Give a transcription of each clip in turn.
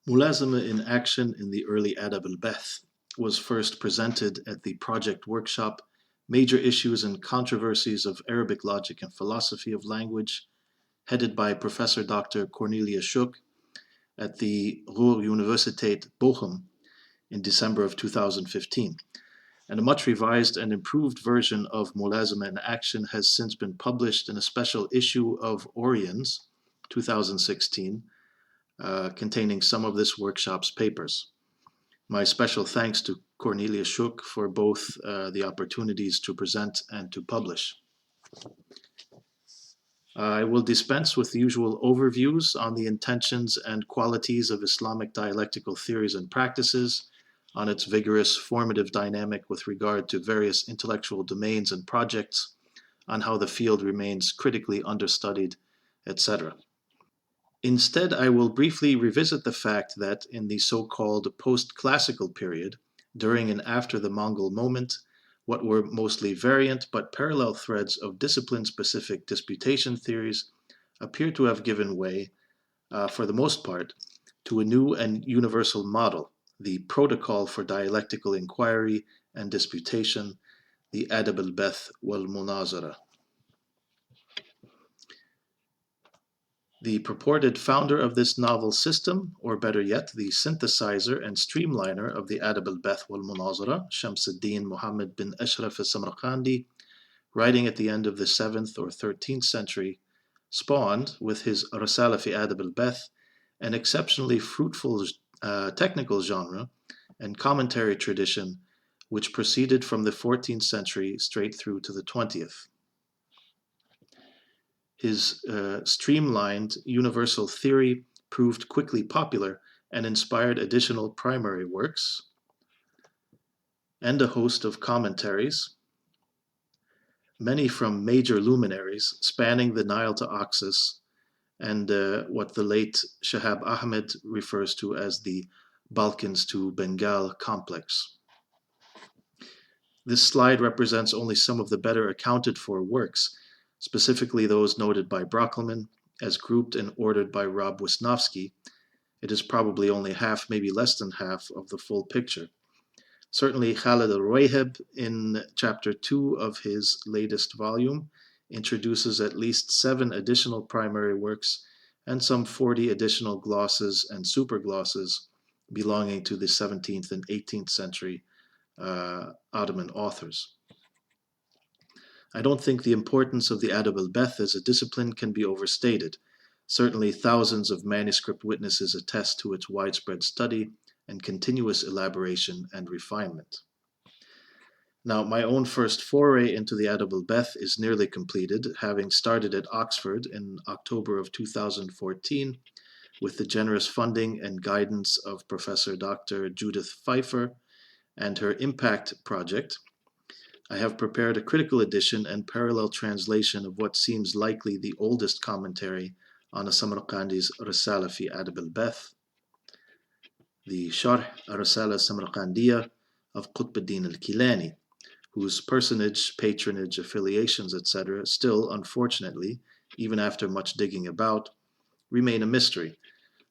Mulāzama in Action in the Early Ādāb al-Baḥth was first presented at the project workshop Major Issues and Controversies of Arabic Logic and Philosophy of Language, headed by Professor Dr. Cornelia Schöck at the Ruhr-Universität Bochum in December of 2015. And a much revised and improved version of Mulāzama in Action has since been published in a special issue of Oriens, 2016, containing some of this workshop's papers. My special thanks to Cornelia Schöck for both the opportunities to present and to publish. I will dispense with the usual overviews on the intentions and qualities of Islamic dialectical theories and practices, on its vigorous formative dynamic with regard to various intellectual domains and projects, on how the field remains critically understudied, etc. Instead, I will briefly revisit the fact that in the so-called post-classical period, during and after the Mongol moment, what were mostly variant but parallel threads of discipline-specific disputation theories appear to have given way, for the most part, to a new and universal model, the Protocol for Dialectical Inquiry and Disputation, the Ādāb al-Baḥth wal-Munāzara. The purported founder of this novel system, or better yet, the synthesizer and streamliner of the Ādāb al-Baḥth wal-Munāzara, Shamsuddin Muhammad bin Ashraf al-Samarqandī, writing at the end of the 7th or 13th century, spawned, with his Risāla fi Ādāb al-Baḥth, an exceptionally fruitful technical genre and commentary tradition which proceeded from the 14th century straight through to the 20th. His streamlined universal theory proved quickly popular and inspired additional primary works and a host of commentaries, many from major luminaries spanning the Nile to Oxus, and what the late Shahab Ahmed refers to as the Balkans to Bengal complex. This slide represents only some of the better accounted for works, specifically those noted by Brockelman, as grouped and ordered by Rob Wisnowski. It is probably only half, maybe less than half, of the full picture. Certainly Khalid al-Ruwayhib, in chapter 2 of his latest volume, introduces at least 7 additional primary works and some 40 additional glosses and superglosses belonging to the 17th and 18th century Ottoman authors. I don't think the importance of the Ādāb al-Baḥth as a discipline can be overstated. Certainly thousands of manuscript witnesses attest to its widespread study and continuous elaboration and refinement. Now, my own first foray into the Ādāb al-Baḥth is nearly completed, having started at Oxford in October of 2014 with the generous funding and guidance of Professor Dr. Judith Pfeiffer and her Impact Project. I have prepared a critical edition and parallel translation of what seems likely the oldest commentary on al-Samarqandī's Risāla fi Ādāb al-Baḥth, the Sharh al-Risāla al-Samarqandiyya of Quṭb al-Kīlānī, whose personage, patronage, affiliations, etc. still, unfortunately, even after much digging about, remain a mystery,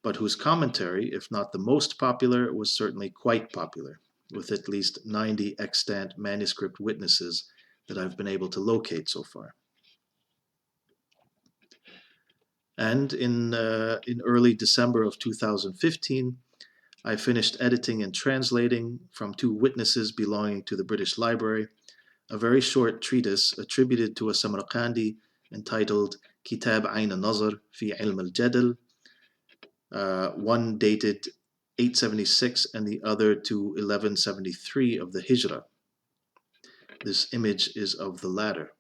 but whose commentary, if not the most popular, was certainly quite popular, with at least 90 extant manuscript witnesses that I've been able to locate so far. And in early December of 2015, I finished editing and translating from 2 witnesses belonging to the British Library a very short treatise attributed to a Samarqandī entitled Kitab Ayn al-Nazar fi Ilm al-Jadal, one dated 876 and the other to 1173 of the Hijrah. This image is of the latter.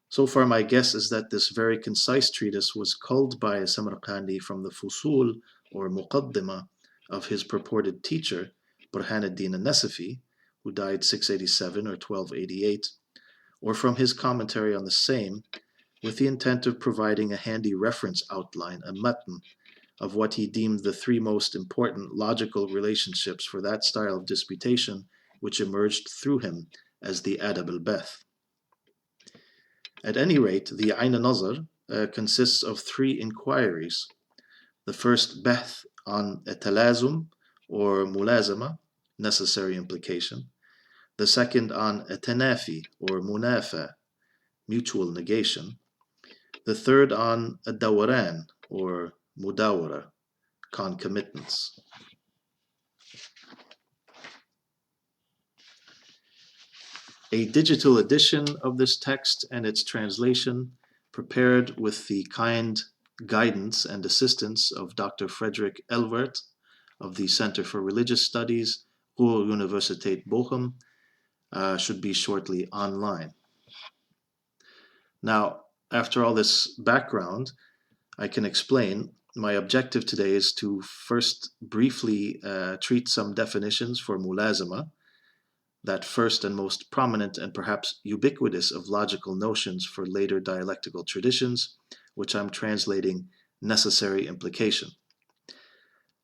So far my guess is that this very concise treatise was culled by Samarqandī from the Fusul or Muqaddimah of his purported teacher, Burhanuddin al-Nasafi, who died 687 or 1288, or from his commentary on the same, with the intent of providing a handy reference outline, a matn, of what he deemed the 3 most important logical relationships for that style of disputation which emerged through him as the Ādāb al-Baḥth. At any rate, the Ayn al-Nazar consists of 3 inquiries. The first Baḥth on التلازم or mulāzama, necessary implication, the second on التنافي or munāfa, mutual negation, the third on الدوران or mudawara, concomitance. A digital edition of this text and its translation, prepared with the kind guidance and assistance of Dr. Frederick Elwert of the Center for Religious Studies, Ruhr-Universität Bochum, should be shortly online. Now, after all this background, I can explain. My objective today is to first briefly treat some definitions for mulāzama, that first and most prominent and perhaps ubiquitous of logical notions for later dialectical traditions, which I'm translating necessary implication.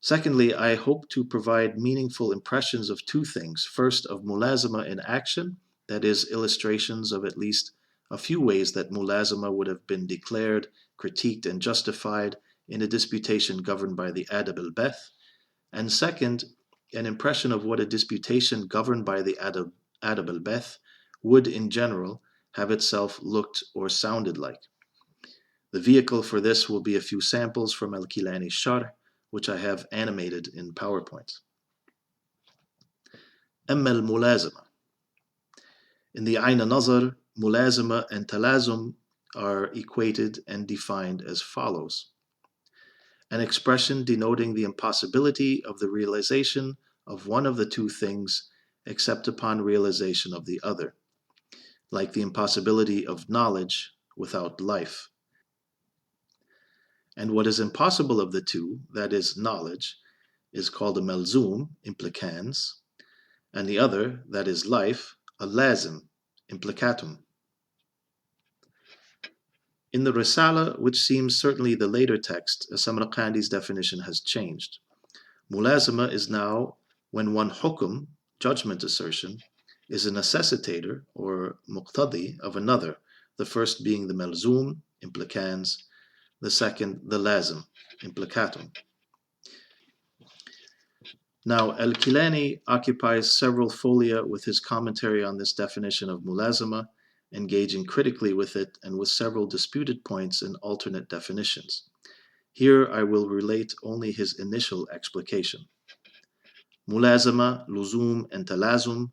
Secondly, I hope to provide meaningful impressions of two things. First, of mulāzama in action, that is, illustrations of at least a few ways that mulāzama would have been declared, critiqued, and justified in a disputation governed by the Ādāb al-Baḥth. And second, an impression of what a disputation governed by the Ādāb al-Baḥth would, in general, have itself looked or sounded like. The vehicle for this will be a few samples from al-Kīlānī sharh, which I have animated in PowerPoint. أما الملازمة. In the Ayn al-Nazar, mulāzama and talazum are equated and defined as follows. An expression denoting the impossibility of the realization of one of the two things except upon realization of the other, like the impossibility of knowledge without life. And what is impossible of the two, that is, knowledge, is called a malzum, implicans, and the other, that is, life, a lazim, implicatum. In the Risāla, which seems certainly the later text, al-Samarqandī's definition has changed. Mulāzama is now when one hukum, judgment assertion, is a necessitator or muqtadi of another, the first being the malzum, implicans, the second the lazim, implicatum. Now, al-Kīlānī occupies several folia with his commentary on this definition of mulāzama, engaging critically with it and with several disputed points and alternate definitions. Here I will relate only his initial explication. Mulāzama, luzum, and talazum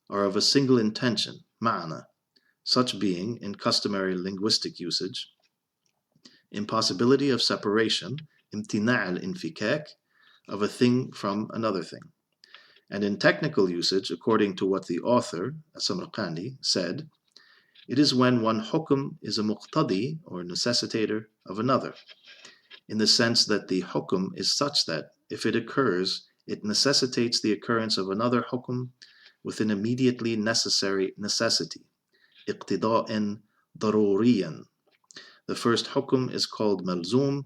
are of a single intention, ma'na, such being, in customary linguistic usage, impossibility of separation, imtina' al-infikak, of a thing from another thing. And in technical usage, according to what the author, al-Samarqandī, said, it is when one hukum is a muqtadi, or necessitator, of another, in the sense that the hukum is such that, if it occurs, it necessitates the occurrence of another hukum with an immediately necessary necessity, iqtidā'an darūriyan. The first hukum is called malzum,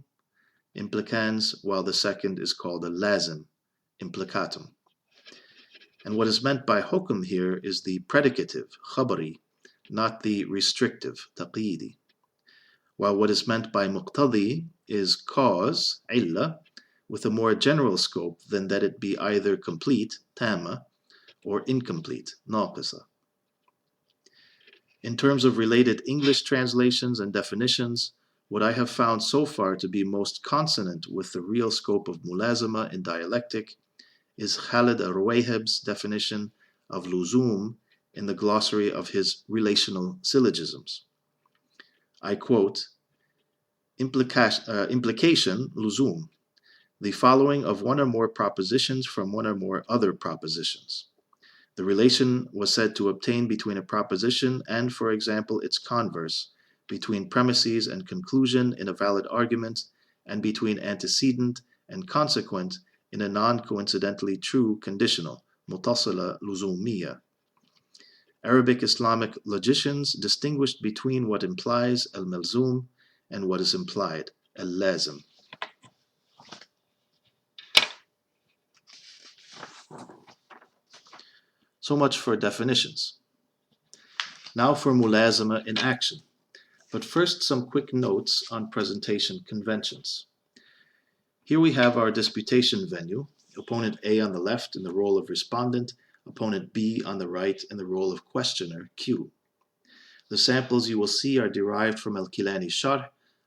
implicans, while the second is called a lazim, implicatum. And what is meant by hukum here is the predicative, khabari, not the restrictive, taqīdi. While what is meant by muqtadi is cause, illa, with a more general scope than that it be either complete, tamma, or incomplete, nāqisa. In terms of related English translations and definitions, what I have found so far to be most consonant with the real scope of mulāzama in dialectic is Khalid al-Ruwayhib's definition of luzum in the glossary of his relational syllogisms. I quote, implication, luzum, the following of one or more propositions from one or more other propositions. The relation was said to obtain between a proposition and, for example, its converse, between premises and conclusion in a valid argument, and between antecedent and consequent in a non-coincidentally true conditional, mutasila luzumiyya. Arabic Islamic logicians distinguished between what implies al-malzum and what is implied, al-lazim. So much for definitions. Now for mulāzama in action. But first, some quick notes on presentation conventions. Here we have our disputation venue, opponent A on the left in the role of respondent, opponent B on the right in the role of questioner, Q. The samples you will see are derived from al-Kīlānī Sharh,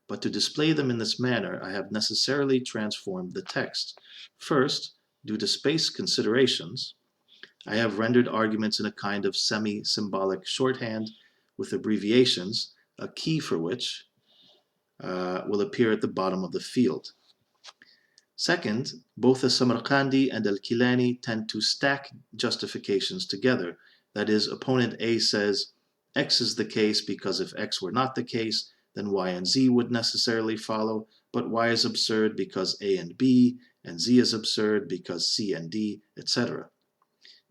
but to display them in this manner, I have necessarily transformed the text. First, due to space considerations, I have rendered arguments in a kind of semi-symbolic shorthand with abbreviations, a key for which will appear at the bottom of the field. Second, both the Samarqandī and al-Kīlānī tend to stack justifications together. That is, opponent A says, X is the case because if X were not the case, then Y and Z would necessarily follow, but Y is absurd because A and B, and Z is absurd because C and D, etc.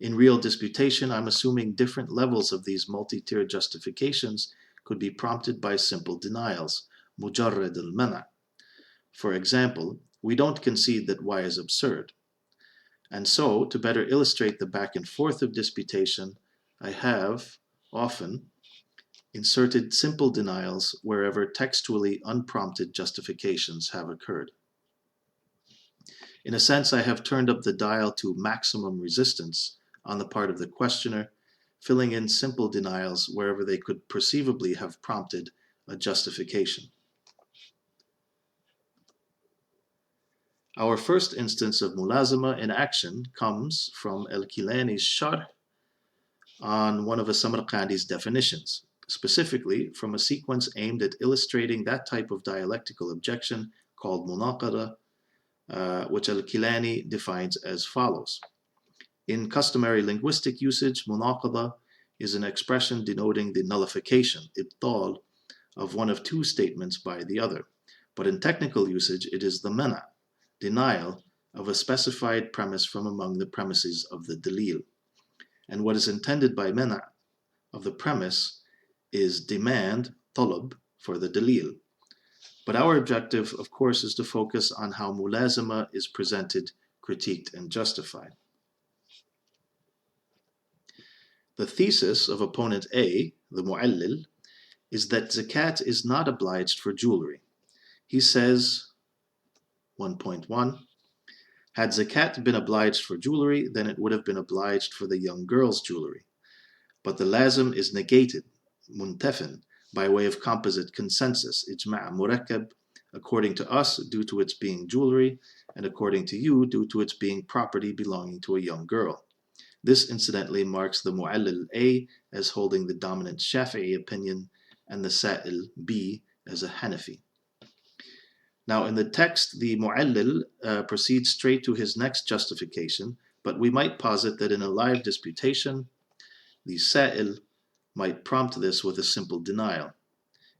In real disputation, I'm assuming different levels of these multi-tiered justifications could be prompted by simple denials, mujarrad al-mana'. For example, we don't concede that Y is absurd. And so, to better illustrate the back and forth of disputation, I have often inserted simple denials wherever textually unprompted justifications have occurred. In a sense, I have turned up the dial to maximum resistance on the part of the questioner, filling in simple denials wherever they could perceivably have prompted a justification. Our first instance of Mulāzama in action comes from al-Kīlānī's Sharh on one of al-Samarqandī's definitions, specifically from a sequence aimed at illustrating that type of dialectical objection called munāqada, which al-Kīlānī defines as follows. In customary linguistic usage, munāqada is an expression denoting the nullification, ibtāl, of one of two statements by the other. But in technical usage, it is the mana', denial of a specified premise from among the premises of the dalil. And what is intended by mana' of the premise is demand, talab, for the dalil. But our objective, of course, is to focus on how mulāzama is presented, critiqued, and justified. The thesis of opponent A, the mu'allil, is that zakat is not obliged for jewelry. He says, 1.1, had zakat been obliged for jewelry, then it would have been obliged for the young girl's jewelry. But the lazim is negated, muntafin, by way of composite consensus, ijma' murakkab, according to us due to its being jewelry, and according to you due to its being property belonging to a young girl. This incidentally marks the mu'allil A as holding the dominant Shafi'i opinion and the sa'il B as a Hanafi. Now in the text, the mu'allil proceeds straight to his next justification, but we might posit that in a live disputation, the sa'il might prompt this with a simple denial.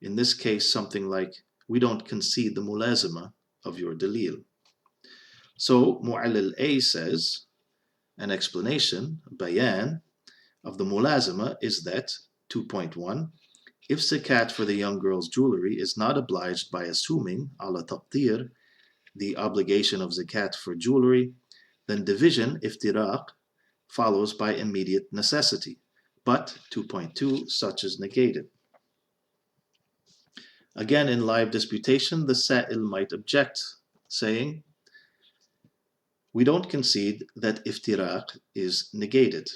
In this case, something like, we don't concede the mulāzama of your dalil. So mu'allil A says, an explanation, bayan, of the mulāzama is that, 2.1, if zakat for the young girl's jewelry is not obliged by assuming, ala taqdir, the obligation of zakat for jewelry, then division, iftiraq, follows by immediate necessity. But, 2.2, such is negated. Again, in live disputation, the sa'il might object, saying, we don't concede that iftiraq is negated.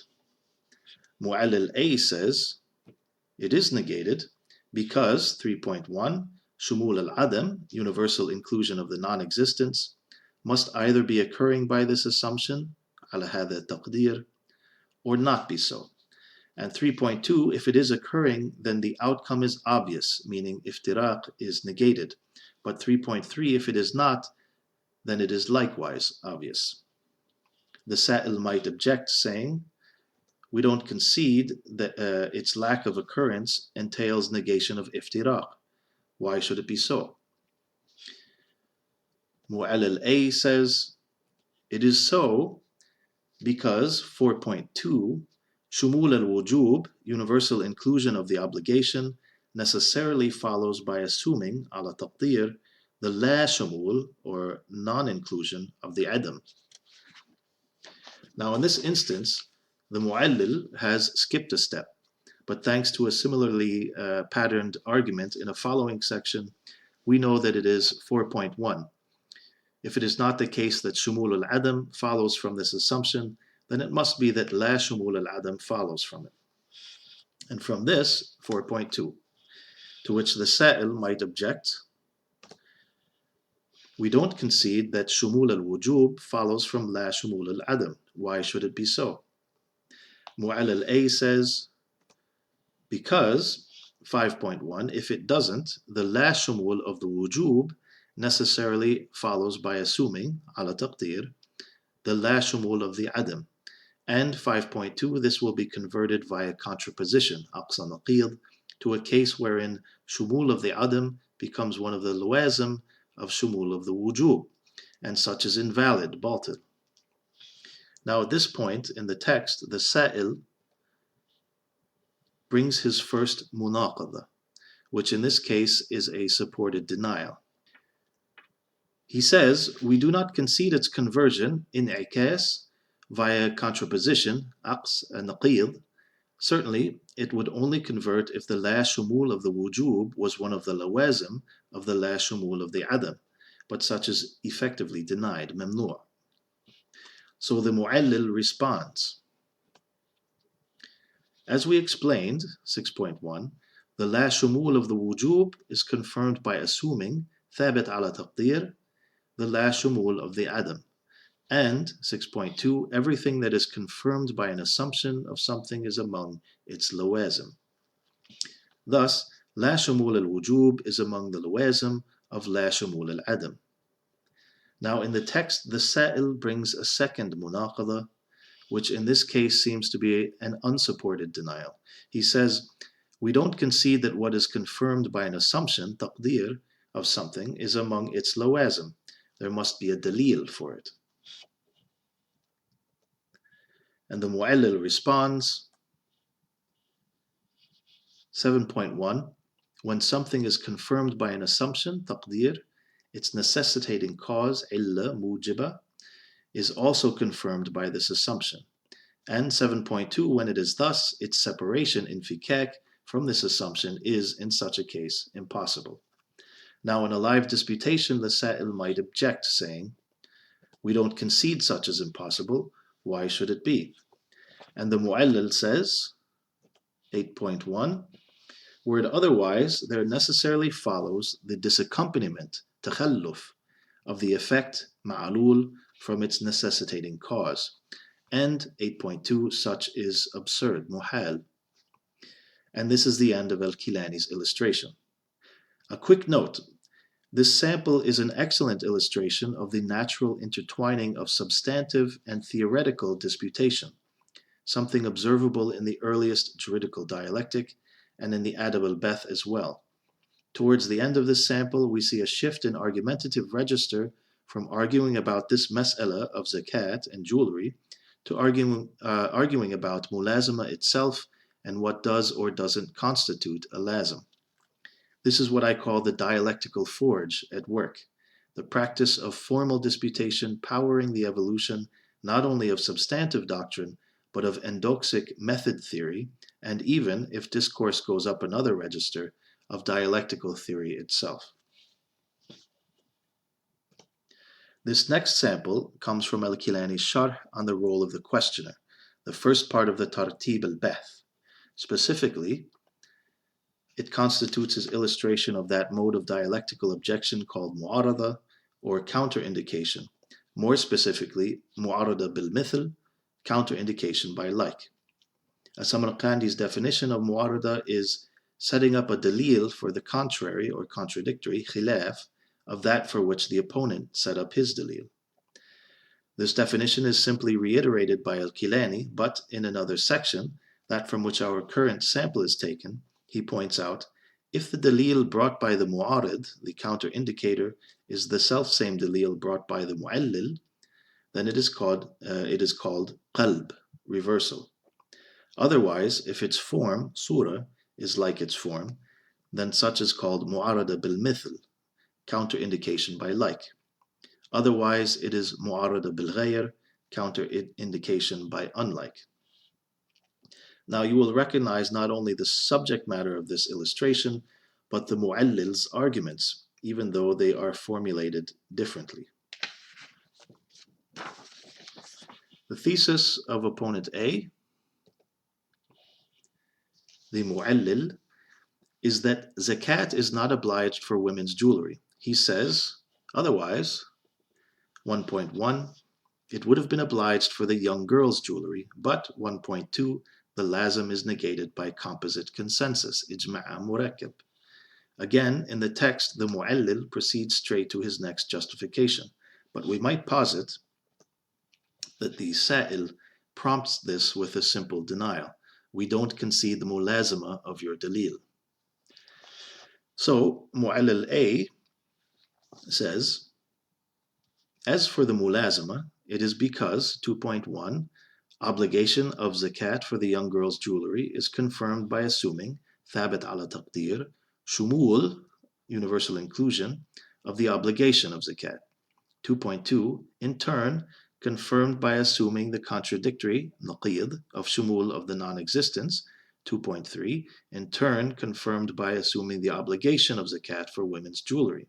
Mu'allil A says, it is negated because, 3.1, shumul al-adam, universal inclusion of the non-existence, must either be occurring by this assumption, ala hadha taqdir, or not be so. And 3.2, if it is occurring, then the outcome is obvious, meaning iftiraq is negated. But 3.3, if it is not, then it is likewise obvious. The sa'il might object, saying, we don't concede that its lack of occurrence entails negation of iftiraq. Why should it be so? Mu'allil A says, it is so because 4.2, shumul al-wujub, universal inclusion of the obligation, necessarily follows by assuming, ala taqdir, the la shumul, or non-inclusion of the adam. Now in this instance, the mu'allil has skipped a step, but thanks to a similarly patterned argument in a following section, we know that it is 4.1. If it is not the case that shumul al-adam follows from this assumption, then it must be that la shumul al-adam follows from it. And from this, 4.2, to which the sa'il might object, we don't concede that shumul al-wujub follows from la shumul al-adam. Why should it be so? Mu'allil A says, because, 5.1, if it doesn't, the la shumul of the wujub necessarily follows by assuming, ala taqdir, the la shumul of the adam. And 5.2, this will be converted via contraposition, aqsa naqid, to a case wherein shumul of the adam becomes one of the lawazim of shumul of the wujub, and such is invalid, batil. Now at this point in the text, the sa'il brings his first munaqada, which in this case is a supported denial. He says, we do not concede its conversion in ikas via contraposition, aqs and naqid. Certainly, it would only convert if the la shumul of the wujub was one of the lawazim of the la shumul of the adam, but such is effectively denied, mamnu'. So the mu'allil responds. As we explained, 6.1, the la shumul of the wujub is confirmed by assuming, thabit ala taqdir, the la shumul of the adam. And, 6.2, everything that is confirmed by an assumption of something is among its lawazim. Thus, la shumul al-wujub is among the lawazim of la shumul al-adam. Now in the text, the sa'il brings a second munaqada, which in this case seems to be an unsupported denial. He says, we don't concede that what is confirmed by an assumption, taqdir, of something is among its lawazim. There must be a dalil for it. And the mu'allil responds, 7.1, when something is confirmed by an assumption, taqdir, its necessitating cause, illa mujiba, is also confirmed by this assumption. And 7.2, when it is thus, its separation, infikak, from this assumption is, in such a case, impossible. Now in a live disputation, the sa'il might object, saying, we don't concede such as impossible, why should it be? And the mu'allil says, 8.1, were it otherwise, there necessarily follows the disaccompaniment, takhalluf, of the effect, ma'alul, from its necessitating cause. And 8.2, such is absurd, muhal. And this is the end of al-Kīlānī's illustration. A quick note, this sample is an excellent illustration of the natural intertwining of substantive and theoretical disputation, something observable in the earliest juridical dialectic and in the Ādāb al-Baḥth as well. Towards the end of this sample, we see a shift in argumentative register from arguing about this mas'ala of zakat and jewelry to arguing about Mulāzama itself and what does or doesn't constitute a lazim. This is what I call the dialectical forge at work, the practice of formal disputation powering the evolution not only of substantive doctrine, but of endoxic method theory, and even, if discourse goes up another register, of dialectical theory itself. This next sample comes from al-Kīlānī's sharh on the role of the questioner, the first part of the Tartib al-Baḥth. Specifically, it constitutes his illustration of that mode of dialectical objection called mu'ārada, or counter-indication, more specifically, mu'ārada bil-mithl, counter-indication by like. Al-Samarqandī's definition of mu'ārada is setting up a dalil for the contrary or contradictory, khilaf, of that for which the opponent set up his dalil. This definition is simply reiterated by al-Kīlānī, but in another section, that from which our current sample is taken, he points out, if the dalil brought by the mu'arid, the counter-indicator, is the self-same dalil brought by the mu'allil, then it is called qalb, reversal. Otherwise, if its form, surah, is like its form, then such is called mu'arada bil-mithl, counter-indication by like. Otherwise, it is mu'arada bil-ghayr, counter-indication by unlike. Now you will recognize not only the subject matter of this illustration, but the mu'allil's arguments, even though they are formulated differently. The thesis of opponent A, the mu'allil, is that zakat is not obliged for women's jewelry. He says, otherwise, 1.1, it would have been obliged for the young girl's jewelry, but 1.2, the lazim is negated by composite consensus, ijma'a murakkab. Again, in the text, the mu'allil proceeds straight to his next justification, but we might posit that the sa'il prompts this with a simple denial. We don't concede the mulāzama of your dalil. So, mu'allil A says, as for the mulāzama, it is because, 2.1, obligation of zakat for the young girl's jewelry is confirmed by assuming, thabit ala taqdir, shumul, universal inclusion, of the obligation of zakat. 2.2, in turn, confirmed by assuming the contradictory, naqid, of shumul of the non-existence. 2.3, in turn, confirmed by assuming the obligation of zakat for women's jewelry.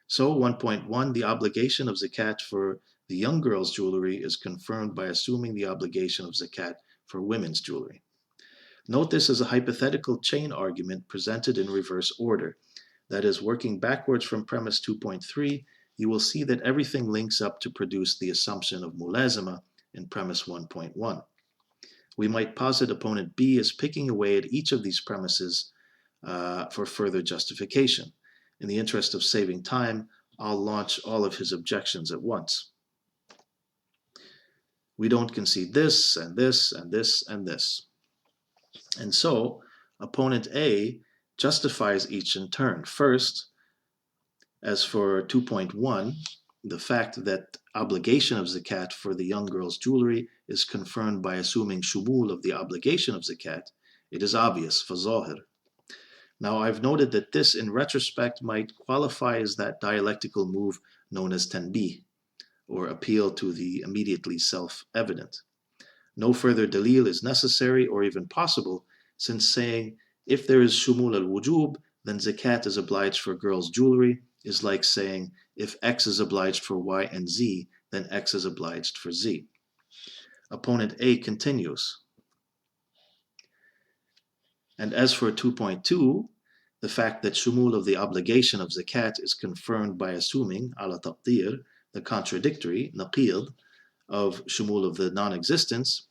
So 1.1, the obligation of zakat for the young girl's jewelry is confirmed by assuming the obligation of zakat for women's jewelry. Note this as a hypothetical chain argument presented in reverse order. That is, working backwards from premise 2.3, you will see that everything links up to produce the assumption of mulāzama in premise 1.1. We might posit opponent B as picking away at each of these premises for further justification. In the interest of saving time, I'll launch all of his objections at once. We don't concede this, and this, and this, and this. And so, opponent A justifies each in turn. First, as for 2.1, the fact that obligation of zakat for the young girl's jewelry is confirmed by assuming shumul of the obligation of zakat, it is obvious for zahir. Now, I've noted that this, in retrospect, might qualify as that dialectical move known as tanbih, or appeal to the immediately self-evident. No further dalil is necessary or even possible, since saying, if there is shumul al-wujub, then zakat is obliged for girls' jewelry, is like saying, if X is obliged for Y and Z, then X is obliged for Z. Opponent A continues. And as for 2.2, the fact that shumul of the obligation of zakat is confirmed by assuming, ala taqdir, the contradictory, naqid, of shumul of the non-existence,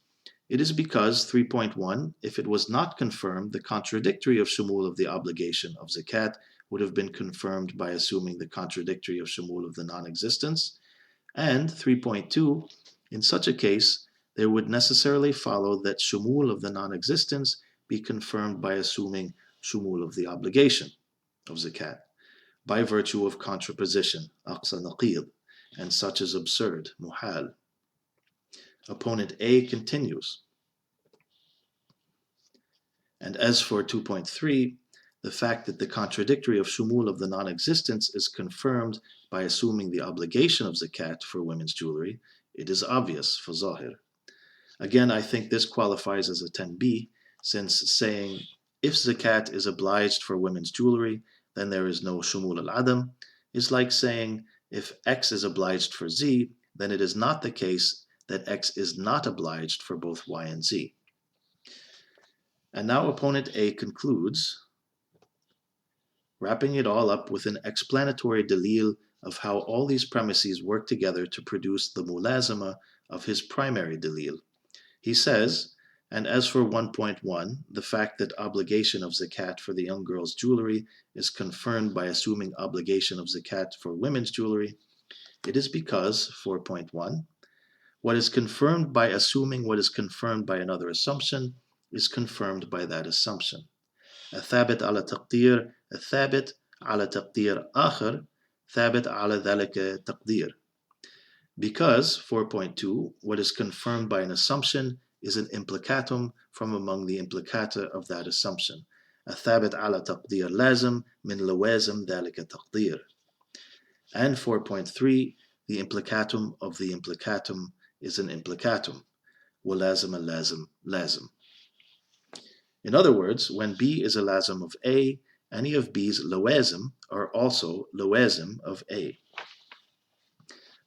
it is because, 3.1, if it was not confirmed, the contradictory of shumul of the obligation of zakat would have been confirmed by assuming the contradictory of shumul of the non-existence, and 3.2, in such a case, there would necessarily follow that shumul of the non-existence be confirmed by assuming shumul of the obligation of zakat, by virtue of contraposition, aqsa naqid, and such is absurd, muhal. Opponent A continues. And as for 2.3, the fact that the contradictory of shumul of the non-existence is confirmed by assuming the obligation of zakat for women's jewelry, it is obvious for zahir. Again, I think this qualifies as a tanbih, since saying, if zakat is obliged for women's jewelry, then there is no shumul al-adam, is like saying, if X is obliged for Z, then it is not the case that X is not obliged for both Y and Z. And now opponent A concludes, wrapping it all up with an explanatory dalil of how all these premises work together to produce the mulāzama of his primary dalil. He says, and as for 1.1, the fact that obligation of zakat for the young girl's jewelry is confirmed by assuming obligation of zakat for women's jewelry, it is because, 4.1, what is confirmed by assuming what is confirmed by another assumption is confirmed by that assumption. الثابت على تقدير الثابت على تقدير آخر ثابت على ذلك تقدير. Because, 4.2, what is confirmed by an assumption is an implicatum from among the implicata of that assumption. الثابت على تقدير لازم من لوازم ذلك تقدير. And 4.3, the implicatum of the implicatum is an implicatum. وَلَازِمَ لازم لازم. In other words, when B is a lazim of A, any of B's lawazim are also lawazim of A.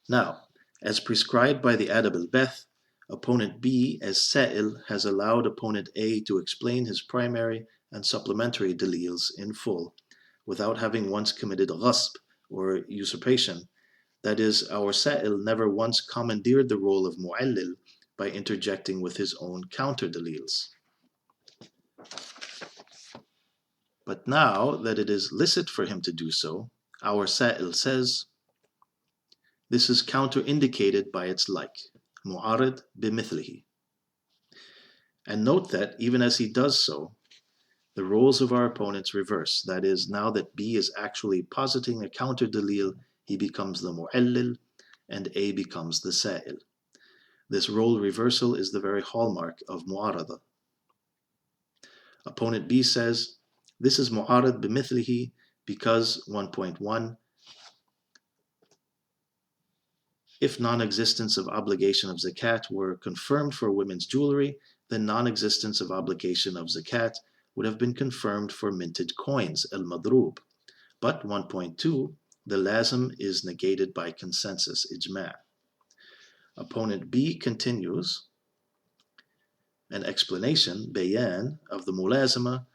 Now, as prescribed by the Ādāb al-Baḥth, Opponent B, as sa'il, has allowed opponent A to explain his primary and supplementary dalils in full, without having once committed ghasb, or usurpation. That is, our sa'il never once commandeered the role of mu'allil by interjecting with his own counter-dalils. But now that it is licit for him to do so, our sa'il says, this is counter-indicated by its like, mu'arid bimithlihi. And note that, even as he does so, the roles of our opponents reverse. That is, now that B is actually positing a counter-dalil, he becomes the mu'allil, and A becomes the sa'il. This role reversal is the very hallmark of mu'arada. Opponent B says, this is mu'arid bimithlihi because 1.1, if non-existence of obligation of zakat were confirmed for women's jewelry, then non-existence of obligation of zakat would have been confirmed for minted coins, al-madrub. But 1.2, the lazim is negated by consensus, ijma'. Opponent B continues, an explanation, bayan, of the mulāzama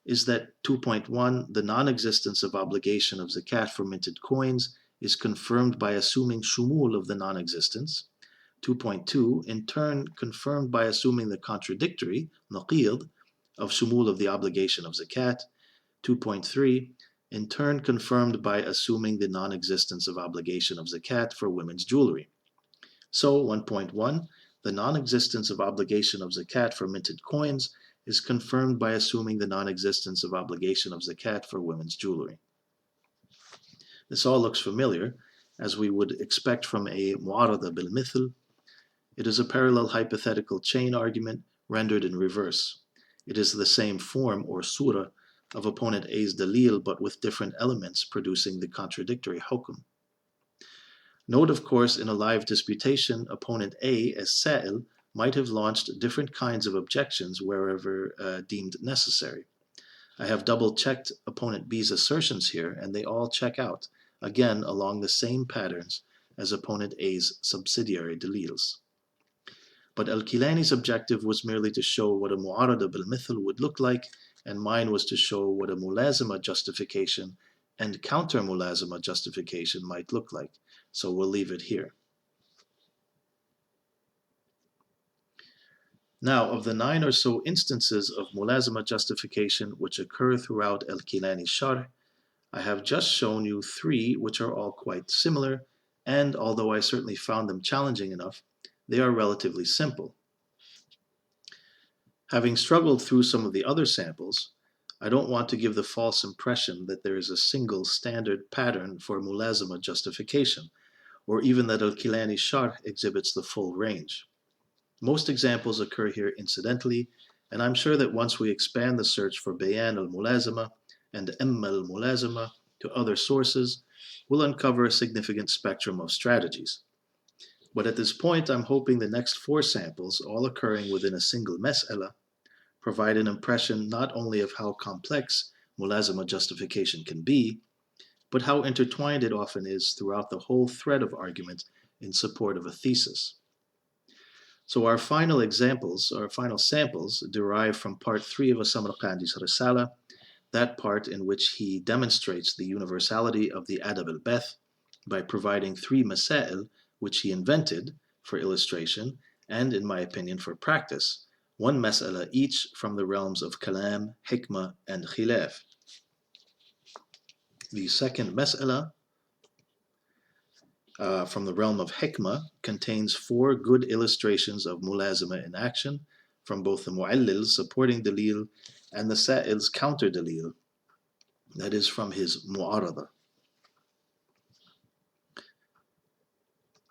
is that 2.1, the non-existence of obligation of zakat for minted coins is confirmed by assuming shumul of the non-existence. 2.2, in turn, confirmed by assuming the contradictory, naqid, of shumul of the obligation of zakat. 2.3, in turn confirmed by assuming the non-existence of obligation of zakat for women's jewelry. So 1.1, the non-existence of obligation of zakat for minted coins is confirmed by assuming the non-existence of obligation of zakat for women's jewelry. This all looks familiar, as we would expect from a mu'arada bil-mithl. It is a parallel hypothetical chain argument rendered in reverse. It is the same form, or surah, of opponent A's dalil, but with different elements producing the contradictory hukm. Note, of course, in a live disputation, opponent A, as sa'il, might have launched different kinds of objections wherever deemed necessary. I have double-checked opponent B's assertions here, and they all check out, again along the same patterns as opponent A's subsidiary dalils. But al-Kīlānī's objective was merely to show what a mu'arada bil-mithl would look like, and mine was to show what a mulāzama justification and counter-mulāzama justification might look like. So we'll leave it here. Now, of the 9 or so instances of mulāzama justification which occur throughout al-Kīlānī's sharh, I have just shown you 3 which are all quite similar, and although I certainly found them challenging enough, they are relatively simple. Having struggled through some of the other samples, I don't want to give the false impression that there is a single standard pattern for mulāzama justification, or even that al-Kīlānī's sharh exhibits the full range. Most examples occur here incidentally, and I'm sure that once we expand the search for bayan al-mulāzama and imma al-mulāzama to other sources, we'll uncover a significant spectrum of strategies. But at this point, I'm hoping the next 4 samples, all occurring within a single mas'ala, provide an impression not only of how complex mulāzama justification can be, but how intertwined it often is throughout the whole thread of argument in support of a thesis. So our final samples derive from part 3 of al-Samarqandī's Risāla, that part in which he demonstrates the universality of the Ādāb al-Baḥth by providing 3 masā'il which he invented for illustration and, in my opinion, for practice, 1 mas'ala each from the realms of kalam, hikmah, and khilaf. The second mas'ala from the realm of hikmah contains 4 good illustrations of mulāzama in action from both the mu'allil's supporting dalil and the sa'il's counter dalil, that is, from his mu'arada.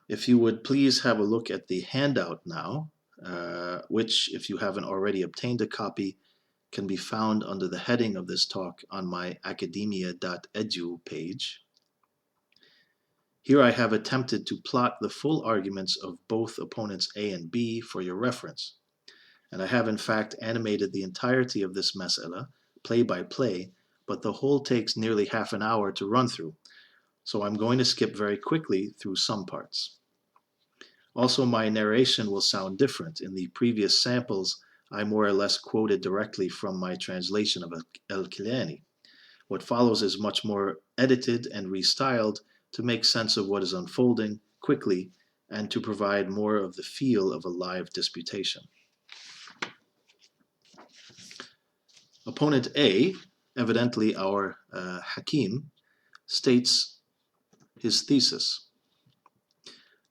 If you would please have a look at the handout now, which, if you haven't already obtained a copy, can be found under the heading of this talk on my academia.edu page. Here I have attempted to plot the full arguments of both opponents A and B for your reference, and I have in fact animated the entirety of this mas'ala, play by play, but the whole takes nearly half an hour to run through, so I'm going to skip very quickly through some parts. Also, my narration will sound different. In the previous samples, I more or less quoted directly from my translation of al-Kīlānī. What follows is much more edited and restyled to make sense of what is unfolding quickly and to provide more of the feel of a live disputation. Opponent A, evidently our Hakim, states his thesis.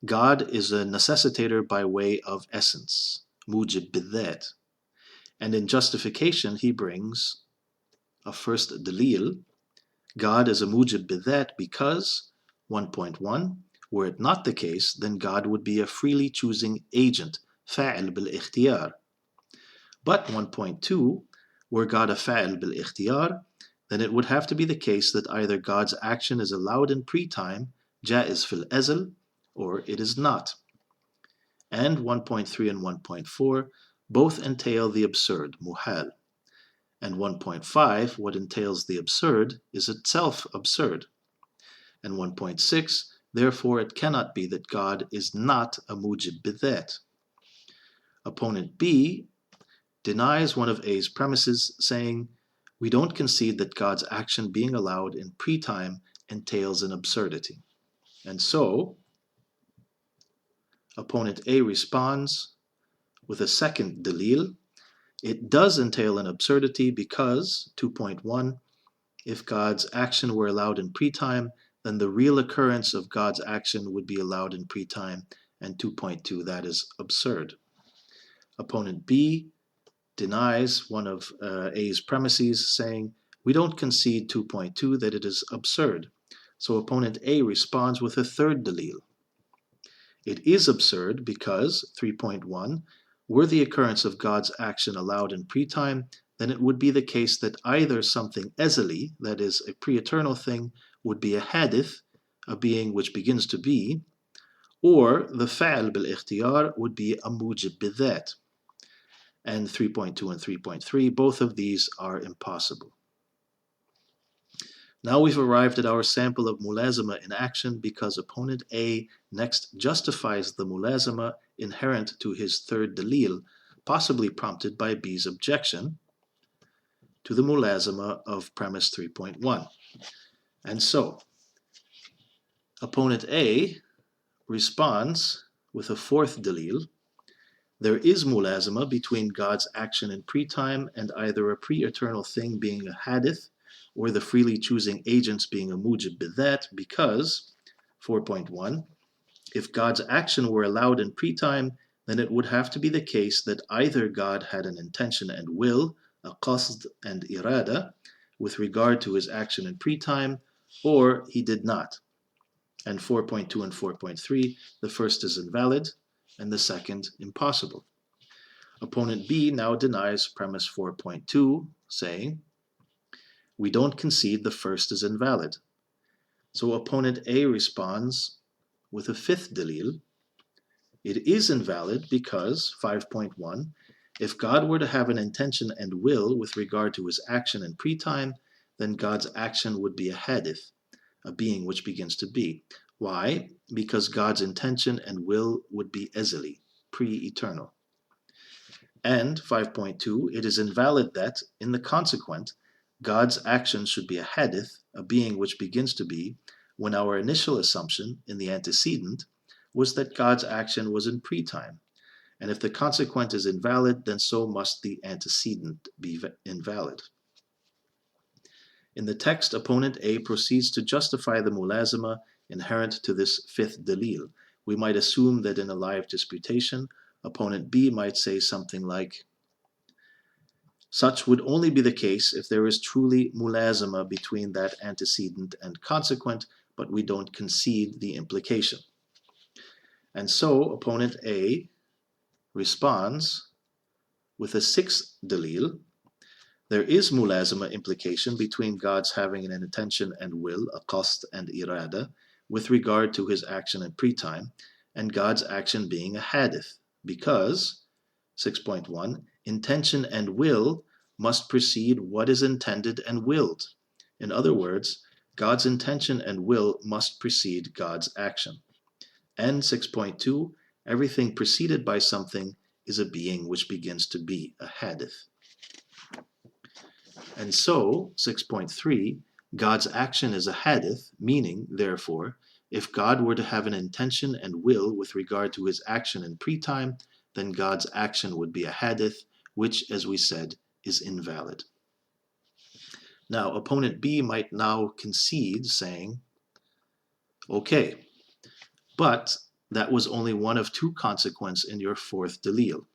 God is a necessitator by way of essence, mujib bidhat. And in justification he brings a first dalil. God is a mujib bidhat because, 1.1, were it not the case, then God would be a freely choosing agent, fa'il bil-ikhtiyar. But 1.2, were God a fa'il bil-ikhtiyar, then it would have to be the case that either God's action is allowed in pre-time, ja'iz fil azl, or it is not. And 1.3 and 1.4 both entail the absurd, muhal. And 1.5, what entails the absurd, is itself absurd. And 1.6, therefore it cannot be that God is not a mujib bidhat. Opponent B denies one of A's premises, saying, we don't concede that God's action being allowed in pre-time entails an absurdity. And so, opponent A responds with a second dalil. It does entail an absurdity because, 2.1, if God's action were allowed in pre-time, then the real occurrence of God's action would be allowed in pre-time, and 2.2, that is absurd. Opponent B denies one of A's premises, saying, we don't concede 2.2 that it is absurd. So opponent A responds with a third dalil. It is absurd because, 3.1, were the occurrence of God's action allowed in pre-time, then it would be the case that either something ezeli, that is, a pre-eternal thing, would be a hadith, a being which begins to be, or the fa'al bil-ikhtiyar would be a mujib bidhat. And 3.2 and 3.3, both of these are impossible. Now we've arrived at our sample of Mulāzama in action because opponent A next justifies the Mulāzama inherent to his third dalil, possibly prompted by B's objection to the Mulāzama of premise 3.1. And so, opponent A responds with a fourth dalil. There is Mulāzama between God's action in pre-time and either a pre-eternal thing being a hadith or the freely choosing agents being a mujib bidhat because, 4.1, if God's action were allowed in pre-time, then it would have to be the case that either God had an intention and will, a qasd and irada, with regard to his action in pre-time, or he did not. And 4.2 and 4.3, the first is invalid, and the second impossible. Opponent B now denies premise 4.2, saying, we don't concede the first is invalid. So opponent A responds with a fifth dalil. It is invalid because, 5.1, if God were to have an intention and will with regard to his action in pre-time, then God's action would be a hadith, a being which begins to be. Why? Because God's intention and will would be ezeli, pre-eternal. And 5.2, it is invalid that, in the consequent, God's action should be a hadith, a being which begins to be, when our initial assumption in the antecedent was that God's action was in pre-time. And if the consequent is invalid, then so must the antecedent be invalid. In the text, opponent A proceeds to justify the Mulāzama inherent to this fifth dalil. We might assume that in a live disputation, opponent B might say something like, such would only be the case if there is truly Mulāzama between that antecedent and consequent, but we don't concede the implication. And so opponent A responds with a sixth dalil. There is Mulāzama implication between God's having an intention and will, a qasd and irada, with regard to his action in pre-time, and God's action being a hadith, because, 6.1, intention and will must precede what is intended and willed. In other words, God's intention and will must precede God's action. And 6.2, everything preceded by something is a being which begins to be, a hadith. And so, 6.3, God's action is a hadith, meaning, therefore, if God were to have an intention and will with regard to his action in pre-time, then God's action would be a hadith, which, as we said, is invalid. Now, opponent B might now concede, saying, okay, but that was only one of two consequences in your fourth dalil.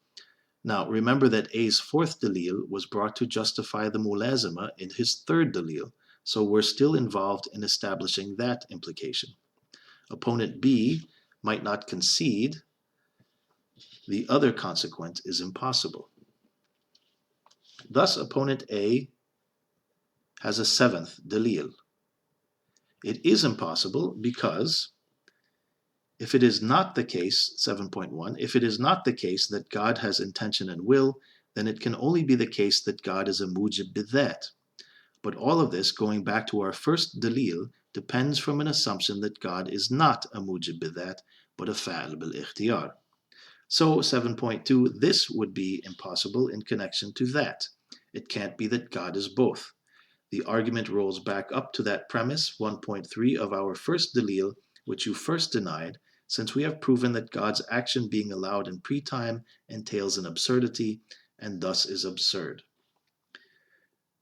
Now, remember that A's fourth dalil was brought to justify the Mulāzama in his third dalil, so we're still involved in establishing that implication. Opponent B might not concede the other consequence is impossible. Thus, opponent A has a seventh dalil. It is impossible because if it is not the case, 7.1, if it is not the case that God has intention and will, then it can only be the case that God is a mujib bidhat. But all of this, going back to our first dalil, depends from an assumption that God is not a mujib bidhat, but a fa'il bil-ikhtiyar. So 7.2, this would be impossible in connection to that. It can't be that God is both. The argument rolls back up to that premise, 1.3 of our first dalil, which you first denied, since we have proven that God's action being allowed in pre-time entails an absurdity, and thus is absurd.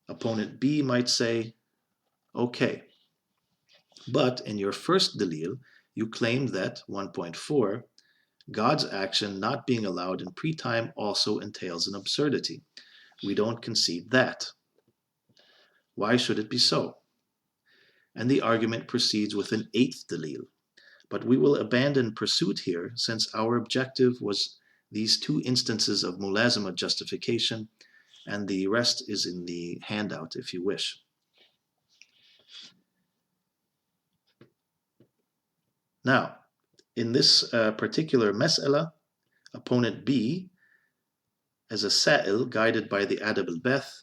Opponent B might say, okay, but in your first dalil, you claimed that, 1.4, God's action not being allowed in pre-time also entails an absurdity. We don't concede that. Why should it be so? And the argument proceeds with an eighth dalil. But we will abandon pursuit here, since our objective was these two instances of Mulāzama justification, and the rest is in the handout if you wish. Now, in this particular mas'ala, opponent B, as a sa'il guided by the Ādāb al-Baḥth,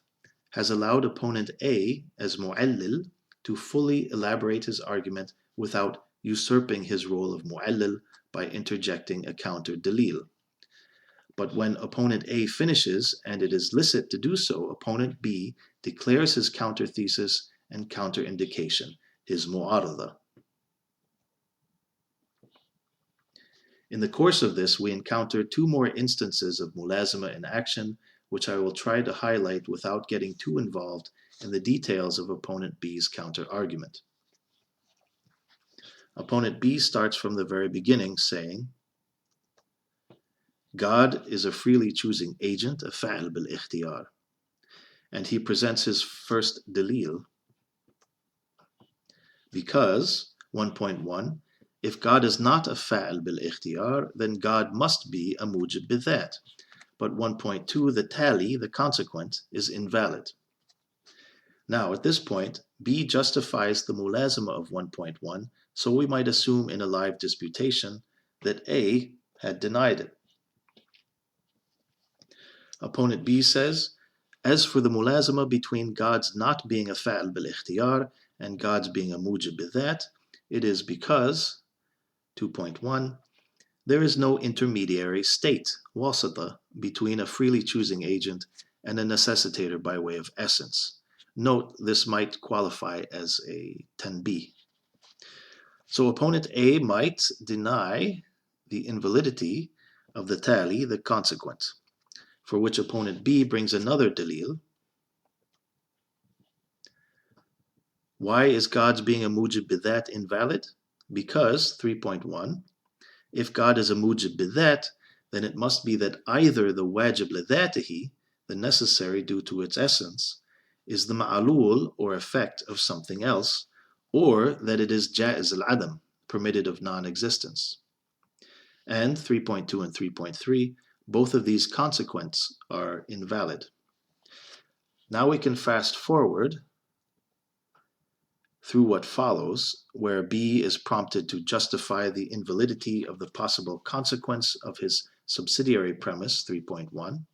has allowed opponent A, as mu'allil, to fully elaborate his argument without usurping his role of mu'allil by interjecting a counter dalil. But when opponent A finishes, and it is licit to do so, opponent B declares his counter thesis and counter indication, his mu'arada. In the course of this, we encounter two more instances of Mulāzama in action, which I will try to highlight without getting too involved in the details of opponent B's counter argument. Opponent B starts from the very beginning, saying, God is a freely choosing agent, a fa'il bil-ikhtiyar. And he presents his first dalil because, 1.1, if God is not a fa'il bil-ikhtiyar, then God must be a mujib bidhat. But 1.2, the tali, the consequent, is invalid. Now, at this point, B justifies the Mulāzama of 1.1, so we might assume in a live disputation that A had denied it. Opponent B says, as for the Mulāzama between God's not being a fa'il bil-ikhtiyar and God's being a mujib bidhat, it is because, 2.1, there is no intermediary state, wasata, between a freely choosing agent and a necessitator by way of essence. Note, this might qualify as a tanbih. So opponent A might deny the invalidity of the tali, the consequent, for which opponent B brings another dalil. Why is God's being a mujib bidhat invalid? Because, 3.1, if God is a mujib bidhat, then it must be that either the wajib lidhatihi, the necessary due to its essence, is the ma'alul, or effect of something else, or that it is ja'iz al-adam, permitted of non-existence. And 3.2 and 3.3, both of these consequents are invalid. Now we can fast forward through what follows, where B is prompted to justify the invalidity of the possible consequence of his subsidiary premise, 3.1.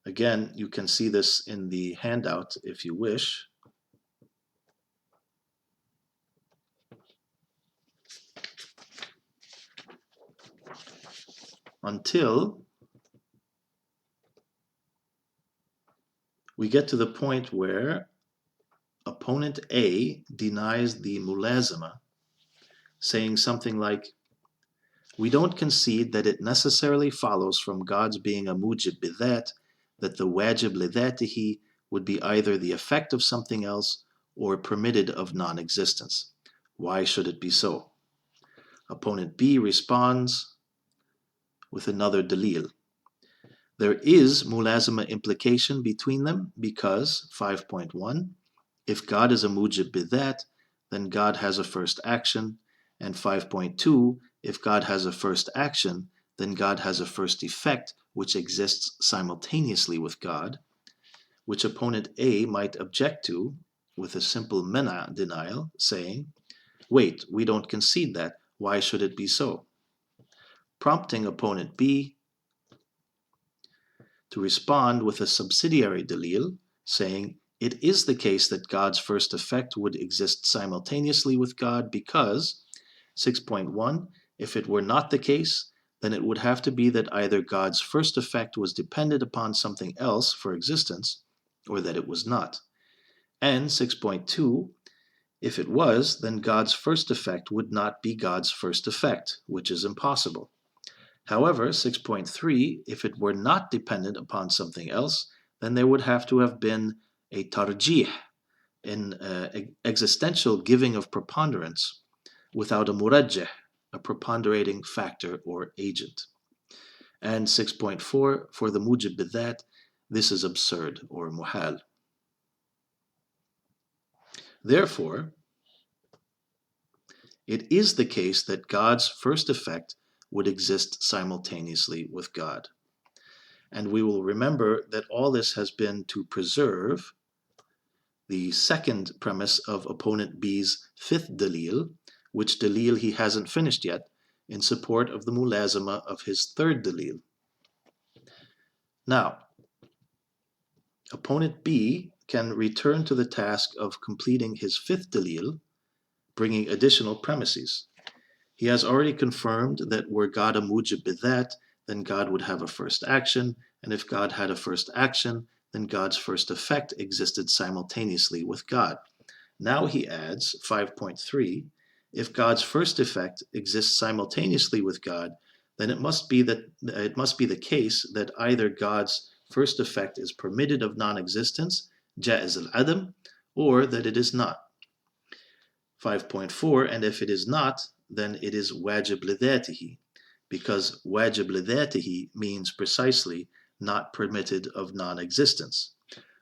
Again, you can see this in the handout if you wish. until we get to the point where opponent A denies the Mulāzama, saying something like, we don't concede that it necessarily follows from God's being a mujib bidhat that the wajib lidhatihi would be either the effect of something else or permitted of non-existence. Why should it be so? Opponent B responds with another dalil. There is Mulāzama implication between them because, 5.1, if God is a mujib bidhat, then God has a first action, and 5.2, if God has a first action, then God has a first effect which exists simultaneously with God, which opponent A might object to with a simple mena denial, saying, wait, we don't concede that, why should it be so? Prompting opponent B to respond with a subsidiary dalil, saying, it is the case that God's first effect would exist simultaneously with God because, 6.1, if it were not the case, then it would have to be that either God's first effect was dependent upon something else for existence, or that it was not. And 6.2, if it was, then God's first effect would not be God's first effect, which is impossible. However, 6.3, if it were not dependent upon something else, then there would have to have been a tarjih, an existential giving of preponderance, without a murajjih, a preponderating factor or agent. And 6.4, for the mujib bidhat, this is absurd or muhal. Therefore, it is the case that God's first effect would exist simultaneously with God. And we will remember that all this has been to preserve the second premise of opponent B's fifth dalil, which dalil he hasn't finished yet, in support of the Mulāzama of his third dalil. Now, opponent B can return to the task of completing his fifth dalil, bringing additional premises. He has already confirmed that were God a mujib bidhat, then God would have a first action, and if God had a first action, then God's first effect existed simultaneously with God. Now he adds, 5.3, if God's first effect exists simultaneously with God, then it must be the case that either God's first effect is permitted of non-existence, jaiz al-adam, or that it is not. 5.4, and if it is not, then it is wajib lidhatihi, because wajib lidhatihi means precisely not permitted of non-existence.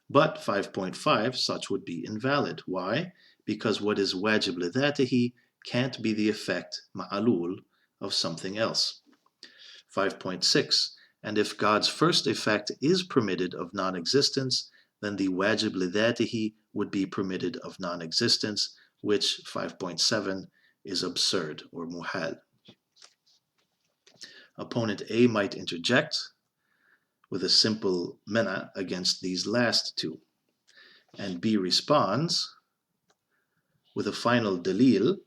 But 5.5, such would be invalid. Why? Because what is wajib lidhatihi can't be the effect, ma'alul, of something else. 5.6, and if God's first effect is permitted of non-existence, then the wajib lidhatihi would be permitted of non-existence, which, 5.7, is absurd or muhal. Opponent A might interject with a simple mena against these last two, and B responds with a final dalil,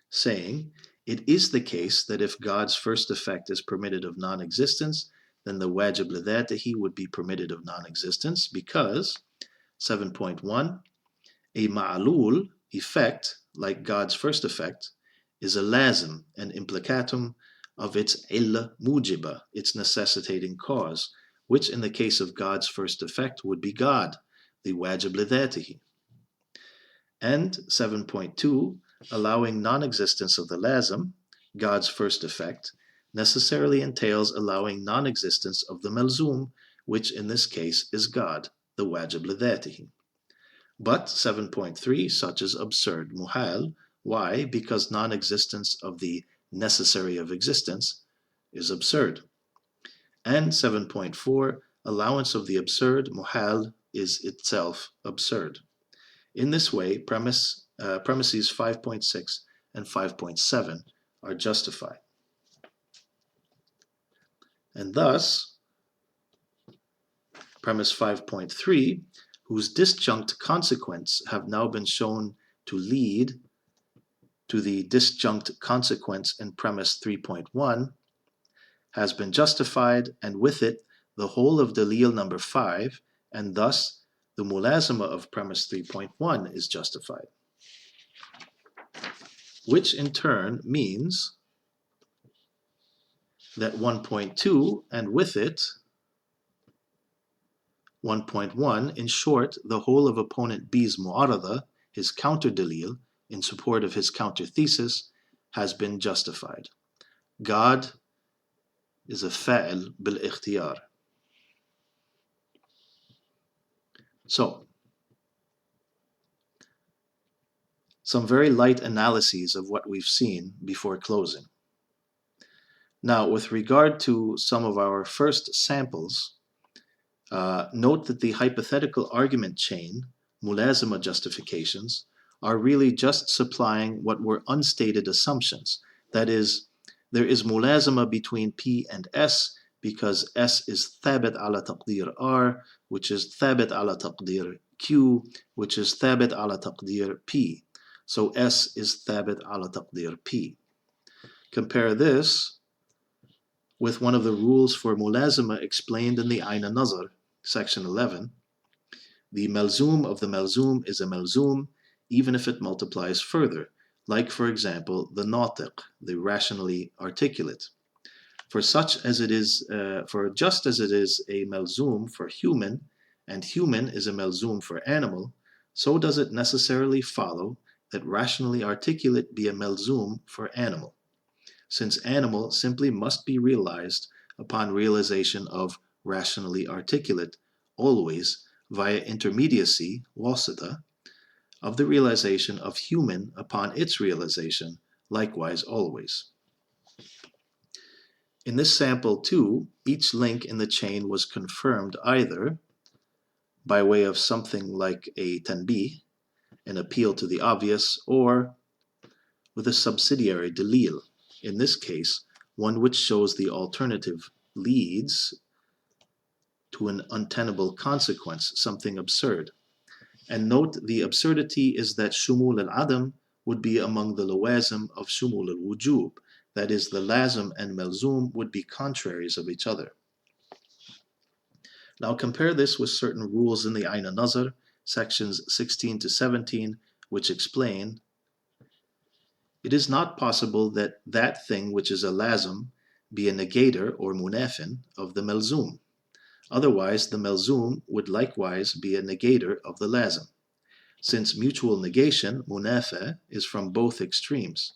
saying, it is the case that if God's first effect is permitted of non-existence, then the wajib lidhatihi would be permitted of non-existence because, 7.1, a ma'alul effect, like God's first effect, is a lazim, an implicatum of its illa mujiba, its necessitating cause, which in the case of God's first effect would be God, the wajib lidhatihi. And 7.2, allowing non-existence of the lazim, God's first effect, necessarily entails allowing non-existence of the malzum, which in this case is God, the wajib lidhatihi. But 7.3, such is absurd, muhal. Why? Because non-existence of the necessary of existence is absurd. And 7.4, allowance of the absurd, muhal, is itself absurd. In this way, premises 5.6 and 5.7 are justified. And thus, premise 5.3, whose disjunct consequents have now been shown to lead to the disjunct consequence in premise 3.1, has been justified, and with it the whole of Dalil number 5, and thus the Mulāzama of premise 3.1 is justified. Which in turn means that 1.2 and with it 1.1, in short, the whole of opponent B's mu'arada, his counter-dalil, in support of his counter-thesis, has been justified. God is a fa'il bil-ikhtiyar. So, some very light analyses of what we've seen before closing. Now, with regard to some of our first samples, note that the hypothetical argument chain, Mulāzama justifications, are really just supplying what were unstated assumptions. That is, there is Mulāzama between P and S because S is thabit ala taqdir R, which is thabit ala taqdir Q, which is thabit ala taqdir P. So S is thabit ala taqdir P. Compare this with one of the rules for Mulāzama explained in the Ayn al-Nazar, section 11. The malzoom of the malzoom is a malzoom even if it multiplies further, like, for example, the natiq, the rationally articulate. For just as it is a malzoom for human, and human is a malzoom for animal, so does it necessarily follow that rationally articulate be a malzoom for animal, since animal simply must be realized upon realization of rationally articulate, always via intermediacy, wasita, of the realization of human upon its realization, likewise always. In this sample too, each link in the chain was confirmed either by way of something like a tanbih, an appeal to the obvious, or with a subsidiary dalil, in this case, one which shows the alternative leads to an untenable consequence, something absurd. And note, the absurdity is that shumul al-adam would be among the lawazim of shumul al-wujub, that is, the lazim and malzoom would be contraries of each other. Now compare this with certain rules in the Ayn al-Nazar, sections 16 to 17, which explain, it is not possible that that thing which is a lazim be a negator or munafin of the malzoom. Otherwise, the malzoom would likewise be a negator of the lazim, since mutual negation, munafa, is from both extremes.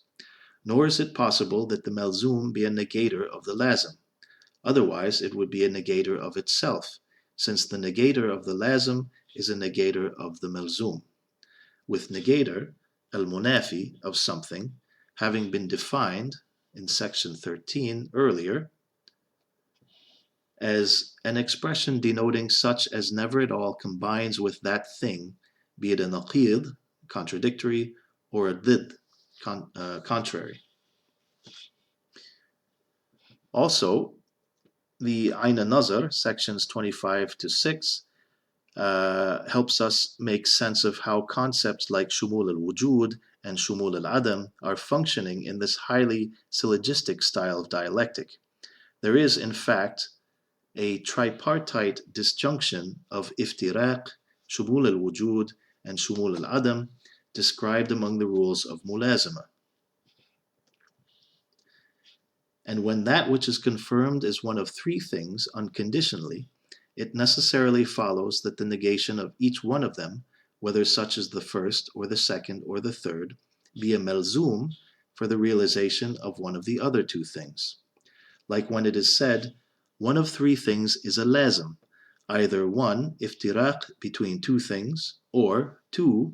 Nor is it possible that the malzoom be a negator of the lazim. Otherwise, it would be a negator of itself, since the negator of the lazim is a negator of the malzoom. With negator, al-munafi, of something, having been defined in section 13 earlier, as an expression denoting such as never at all combines with that thing, be it a naqid, contradictory, or a did, contrary. Also, the Ayn al-Nazar, sections 25 to 6, helps us make sense of how concepts like shumul al-wujud and shumul al-adam are functioning in this highly syllogistic style of dialectic. There is, in fact, a tripartite disjunction of iftiraq, shumul al-wujud, and shumul al-adam described among the rules of Mulāzama. And when that which is confirmed is one of three things unconditionally, it necessarily follows that the negation of each one of them, whether such as the first or the second or the third, be a malzoom for the realization of one of the other two things. Like when it is said, one of three things is a lazim, either 1, iftiraq between two things, or 2,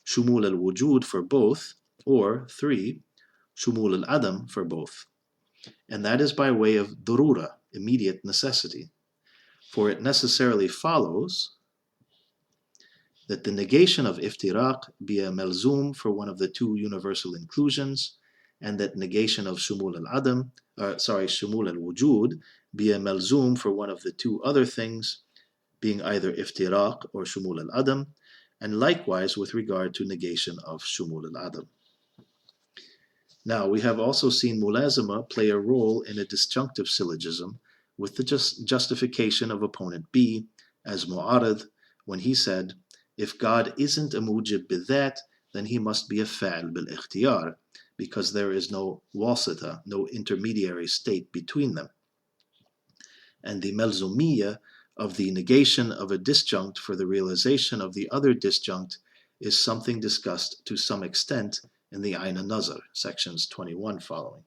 shumul al-wujud for both, or 3, shumul al-adam for both. And that is by way of darura, immediate necessity. For it necessarily follows that the negation of iftiraq be a malzoom for one of the two universal inclusions, and that negation of shumul al-wujud be a malzoom for one of the two other things, being either iftiraq or shumul al-adam, and likewise with regard to negation of shumul al-adam. Now, we have also seen Mulāzama play a role in a disjunctive syllogism with the justification of opponent B as mu'arid when he said, if God isn't a mujib bidhat, then he must be a fa'il bil-ikhtiyar, because there is no wasita, no intermediary state between them. And the malzumiyya of the negation of a disjunct for the realization of the other disjunct is something discussed to some extent in the Ayn al-Nazar, sections 21 following.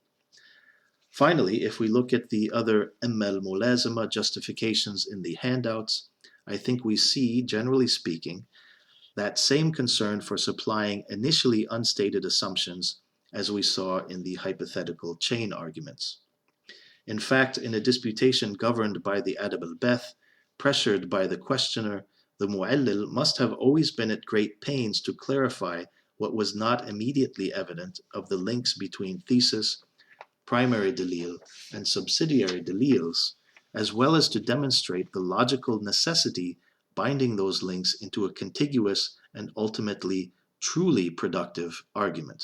Finally, if we look at the other al-Mulāzama justifications in the handouts, I think we see, generally speaking, that same concern for supplying initially unstated assumptions as we saw in the hypothetical chain arguments. In fact, in a disputation governed by the Ādāb al-Baḥth, pressured by the questioner, the mu'allil must have always been at great pains to clarify what was not immediately evident of the links between thesis, primary dalil, and subsidiary dalils, as well as to demonstrate the logical necessity binding those links into a contiguous and ultimately truly productive argument.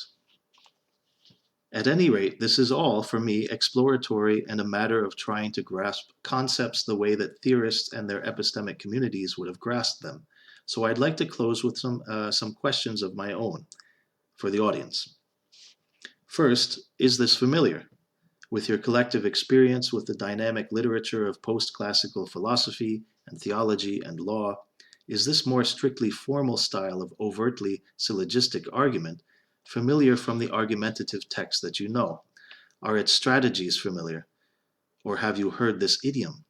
At any rate, this is all, for me, exploratory and a matter of trying to grasp concepts the way that theorists and their epistemic communities would have grasped them. So I'd like to close with some questions of my own for the audience. First, is this familiar? With your collective experience with the dynamic literature of post-classical philosophy and theology and law, is this more strictly formal style of overtly syllogistic argument familiar from the argumentative text that you know? Are its strategies familiar? Or have you heard this idiom?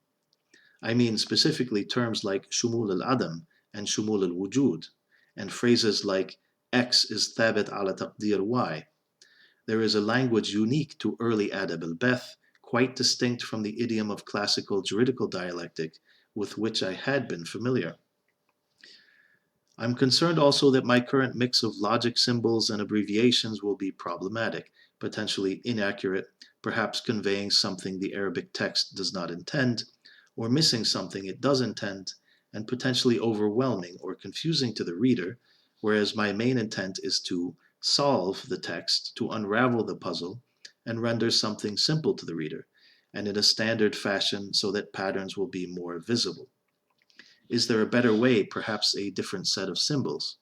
I mean specifically terms like shumul al-adam and shumul al-wujud, and phrases like X is thabit ala taqdir Y. There is a language unique to early Ādāb al-Baḥth, quite distinct from the idiom of classical juridical dialectic with which I had been familiar. I'm concerned also that my current mix of logic symbols and abbreviations will be problematic, potentially inaccurate, perhaps conveying something the Arabic text does not intend, or missing something it does intend, and potentially overwhelming or confusing to the reader, whereas my main intent is to solve the text, to unravel the puzzle, and render something simple to the reader, and in a standard fashion so that patterns will be more visible. Is there a better way, perhaps a different set of symbols?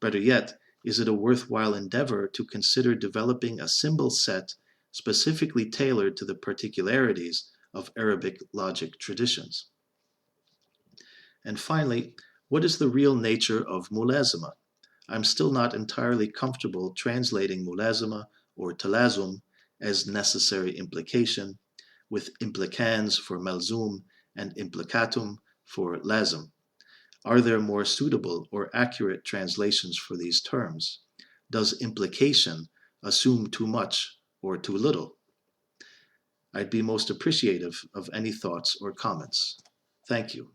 Better yet, is it a worthwhile endeavor to consider developing a symbol set specifically tailored to the particularities of Arabic logic traditions? And finally, what is the real nature of Mulāzama? I'm still not entirely comfortable translating Mulāzama or talazum as necessary implication, with implicans for malzum and implicatum for lazim. Are there more suitable or accurate translations for these terms? Does implication assume too much or too little? I'd be most appreciative of any thoughts or comments. Thank you.